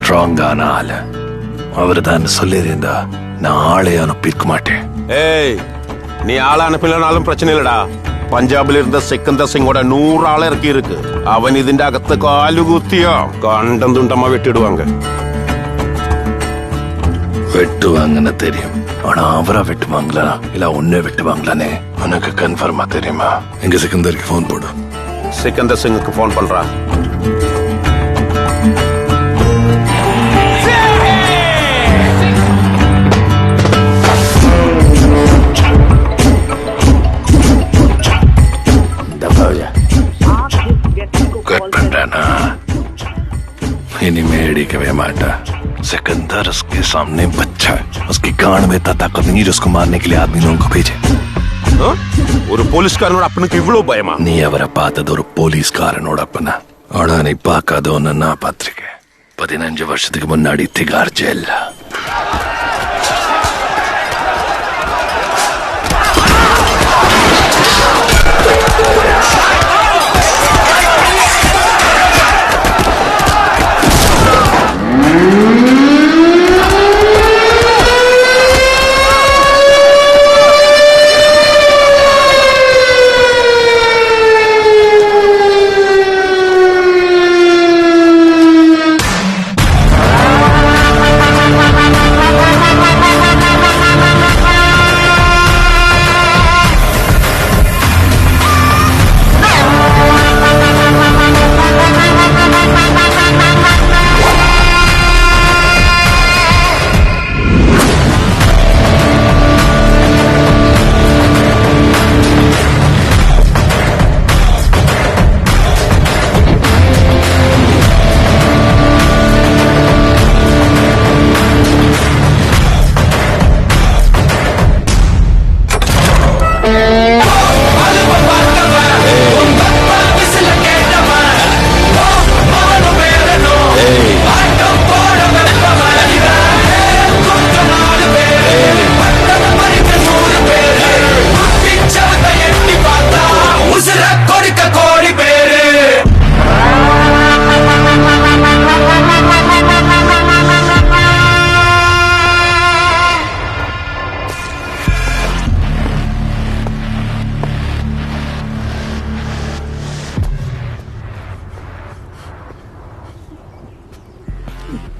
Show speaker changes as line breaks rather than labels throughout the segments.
ஸ்ட்ராங்கான ஆளு. அவரு தான் சொல்லியிருந்தா நான் ஆளை அனுப்பியிருக்க மாட்டேன்.
ஏய், நீ ஆளை அனுப்பினாலும் பிரச்சனை இல்லடா. പഞ്ചാബിൽ ഇരുന്ന സിക്കന്ദർ സിംഗോടെ 100 ആളെ ഇറക്കിയിருக்கு. അവൻ ഇതിന്റെ അകത്ത് കാലുകുത്തിയോ കണ്ടം തുണ്ടമ്മ വെട്ടിടുവാങ്ക.
வெட்டுவாங்கன்னு தெரியும். ஆனா அவரா வெட்டுவாங்களா இல்ல ஒன்னே வெட்டுவாங்களானே உனக்கு கன்ஃபார்மா தெரியுமா? எங்க சிக்கந்தருக்கு போன் போடு.
சிக்கந்தர் சிங்குக்கு போன் பண்றா.
इनिमे अड़िकवे माटा. सिकंदर उसके सामने बच्चा है. उसकी गांड में इतना ताकत नहीं है उसको मारने के लिए आदमी लोगों को भेजे.
ஒரு போலீஸ்காரனோட அப்பனுக்கு இவ்வளவு பயமா?
நீ அவரை பார்த்தது ஒரு போலீஸ்காரனோட அப்பனா. ஆனா நீ பார்க்காத ஒன்னு நான் பார்த்திருக்கேன். 15 வருஷத்துக்கு முன்னாடி திகார் ஜெயில்ல.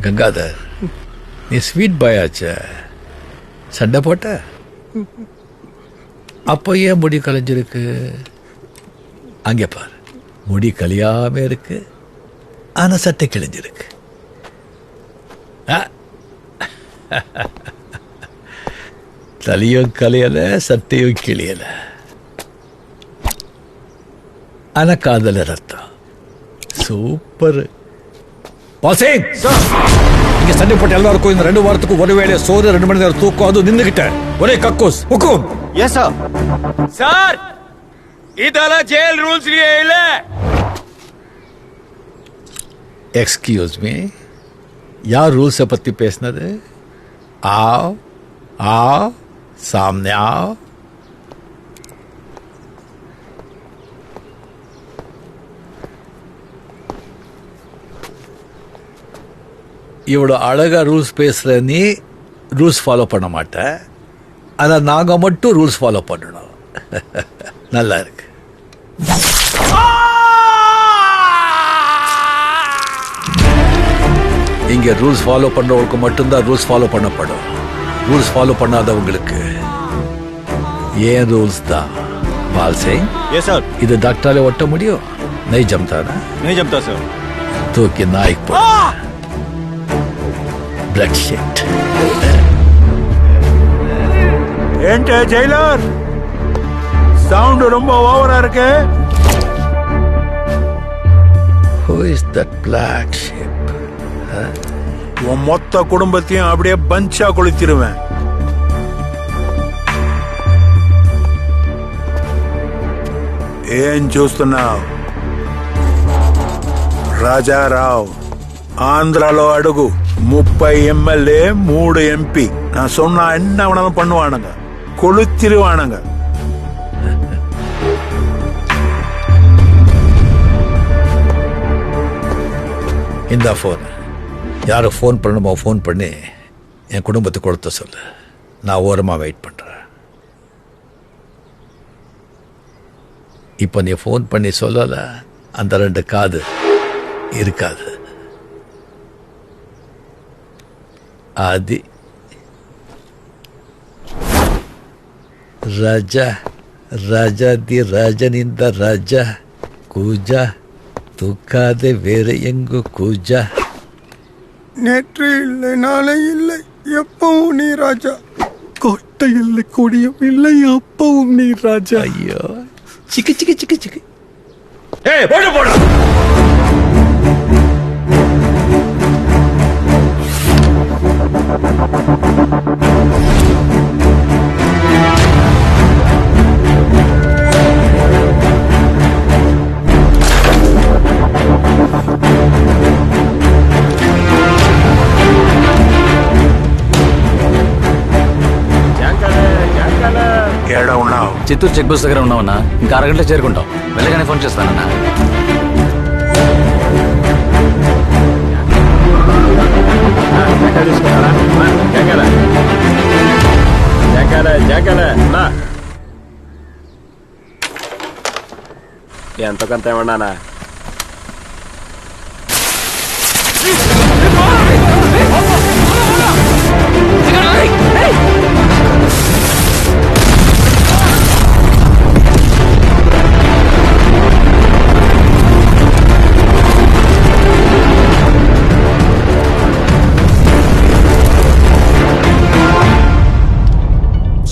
கங்காதர், நீ ஸ்வீட் பாய் ஆச்ச. சண்டை போட்ட அப்போ ஏன் முடி கலைஞ்சிருக்கு? அங்கே பாரு, முடி கலியாம இருக்கு, ஆனா சட்டை கிழிஞ்சிருக்கு. தலையும் கலையல, சட்டையும் கிளியல, ஆனா காதல ரத்தம். சூப்பர். பாசிங், இங்க சண்டை போட்டு எல்லாருக்கும் இந்த 2 வாரத்துக்கு ஒரு வேளை சோறு, 2 மணி நேரம் தூக்கம், அது நின்னுகிட்டேன். ஒரே கக்கூஸ் ஹுக்கும்.
Yes sir. சார், இதெல்லாம் ஜெயில் ரூல்ஸ் இல்ல.
எக்ஸ்கியூஸ் மீ, யார் ரூல்ஸை பத்தி பேசினது? आओ आओ सामने आओ. இவ்வளோ அழகா ரூல்ஸ் பேசுற நீ ரூல்ஸ் ஃபாலோ பண்ண மாட்ட. ஆனா நாங்க மட்டும் ரூல்ஸ் ஃபாலோ பண்ணணும். நல்லா இருக்கு. இங்க ரூல்ஸ் ஃபாலோ பண்றவங்களுக்கு மட்டும்தான் ரூல்ஸ் ஃபாலோ பண்ணப்படும். ரூல்ஸ் ஃபாலோ பண்ணாதவங்களுக்கு ஏன் ரூல்ஸ் தான். பால் சிங்,
எஸ் சார்.
இது டாக்டரால ஒட்ட முடியும்? नहीं जमता ना?
नहीं जमता सर.
तो कि नाइक पर ब्लड शीट.
ఏంటే జైలర్, సౌండ్ ரொம்ப ஓவரா இருக்கு.
Who is that black sheep?
உன் மொத்த குடும்பத்தையும் அப்படியே பஞ்சா கொளுத்திடுவேன். ఏం చూస్తున్నావు? రాజారావు, ஆந்திரால அడుகு. 30 எம்எல்ஏ, 3 எம்பி. நான் சொன்னா என்ன வேணாலும் பண்ணுவானுங்க, கொளுத்திருவானுங்க.
இந்த போன் யாரை ஃபோன் பண்ணணுமோ ஃபோன் பண்ணி என் குடும்பத்துக்கு கொடுத்த சொல்லு. நான் ஓரமாக வெயிட் பண்ணுறேன். இப்போ நீ ஃபோன் பண்ணி சொல்லலை, அந்த 2 காது இருக்காது. அது ರಾಜಾದಿ ರಾಜನಿಂದ ರಾಜ ಕೂಜ தூக்காதே வேற எங்கு கூஜ.
நேற்று இல்லை நாளை இல்லை எப்பவும் நீ ராஜா. கோட்டை இல்லை கொடியும் இல்லை அப்பவும் நீ ராஜா.
ஐயோ சிக்கு சிக்கு சிக்கு சிக்கு. ஏய் போடு போடு.
ఏడా ఉన్నావు?
చిత్తూరు చెక్ పోస్ట్ దగ్గర ఉన్నామన్నా. ఇంకా అరగంటలో చేరుకుంటాం. వెళ్ళగానే ఫోన్ చేస్తానన్నా.
ఎంతకంత ఏమన్నానా?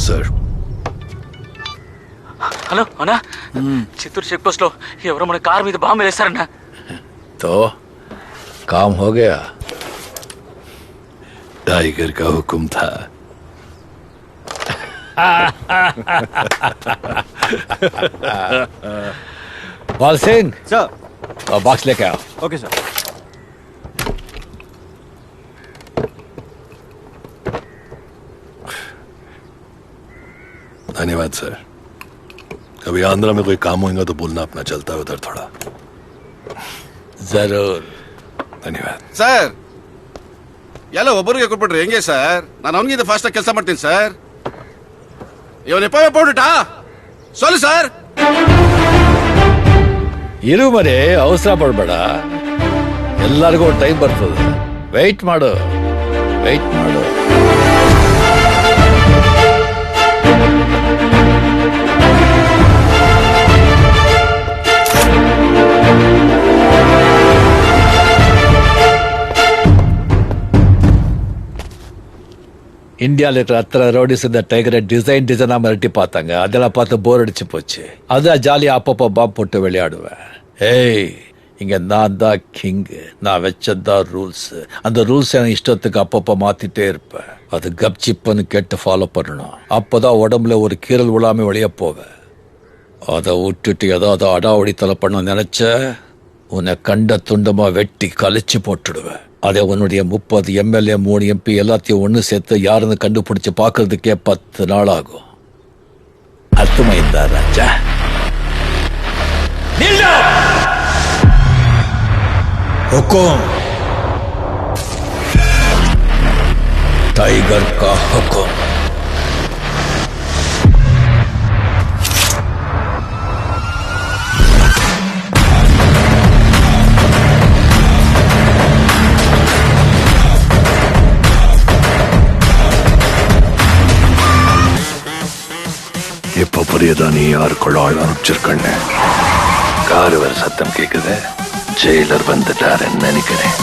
సార్
హలో అన్నా, చిత్తూరు చెక్ పోస్ట్ లో ఎవరో మన కార్ మీద బాంబు వేస్తారన్నా.
तो काम हो गया.
टाइगर का हुक्म था.
बाल सिंह
సార్.
बॉक्स लेके आओ.
Okay sir.
धन्यवाद सर. कभी आंध्रा में कोई काम होगा तो बोलना, अपना चलता है उधर थोड़ा.
जरूर.
धन्यवाद.
ಸರ್ ಎಲ್ಲ ಒಬ್ಬರಿಗೆ ಕೊಟ್ಬಿಟ್ರಿ ಹೆಂಗೆ ಸರ್? ನಾನು ಅವನಿಗಿಂತ ಫಾಸ್ಟಾಗಿ ಕೆಲಸ ಮಾಡ್ತೀನಿ ಸರ್. ಇವನ್ ಎಪ್ಪ போட்டுட்டா சொல்லு ಸರ್.
ಇರು ಮರೆ, ಅವಸರ ಪಡಬೇಡ. ಎಲ್ಲರಿಗೂ ಟೈಮ್ ಬರ್ತದೆ. ವೆಯ್ಟ್ ಮಾಡು, ವೆಯ್ಟ್ ಮಾಡು. இந்தியாவில் இருக்கிற அத்தனை ரவுடிஸ் இந்த டைகரை டிசைனா மிரட்டி பார்த்தாங்க. அதெல்லாம் பார்த்து போர் அடிச்சு போச்சு. அதான் ஜாலியா அப்பப்போ பாம்பு போட்டு விளையாடுவேன். ஏய், இங்க நான் தான் கிங். நான் வச்சதான் ரூல்ஸ். அந்த ரூல்ஸ் எனக்கு இஷ்டத்துக்கு அப்பப்போ மாத்திட்டே இருப்பேன். அது கப்சிப்புன்னு கேட்டு ஃபாலோ பண்ணணும். அப்போதான் உடம்புல ஒரு கீரல் விழாம வெளியே போவேன். அதை விட்டுட்டு ஏதாவது அடாவடித்தலை பண்ண நினைச்ச உன்னை கண்ட துண்டமா வெட்டி கழிச்சு போட்டுடுவேன். அதே உன்னுடைய 30 MLA 3 MP எல்லாத்தையும் ஒன்று சேர்த்து யாருன்னு கண்டுபிடிச்சு பார்க்கறதுக்கே 10 நாள் ஆகும். அர்த்தமைந்தா ராஜா? हुकुम टाइगर का हुकुम.
இப்போ புரியுதா நீ யாருக்குள்ள ஆள் அனுப்பிச்சிருக்கன்னு? கார் வர சத்தம் கேக்குது. ஜெயிலர் வந்துட்டாருன்னு நினைக்கிறேன்.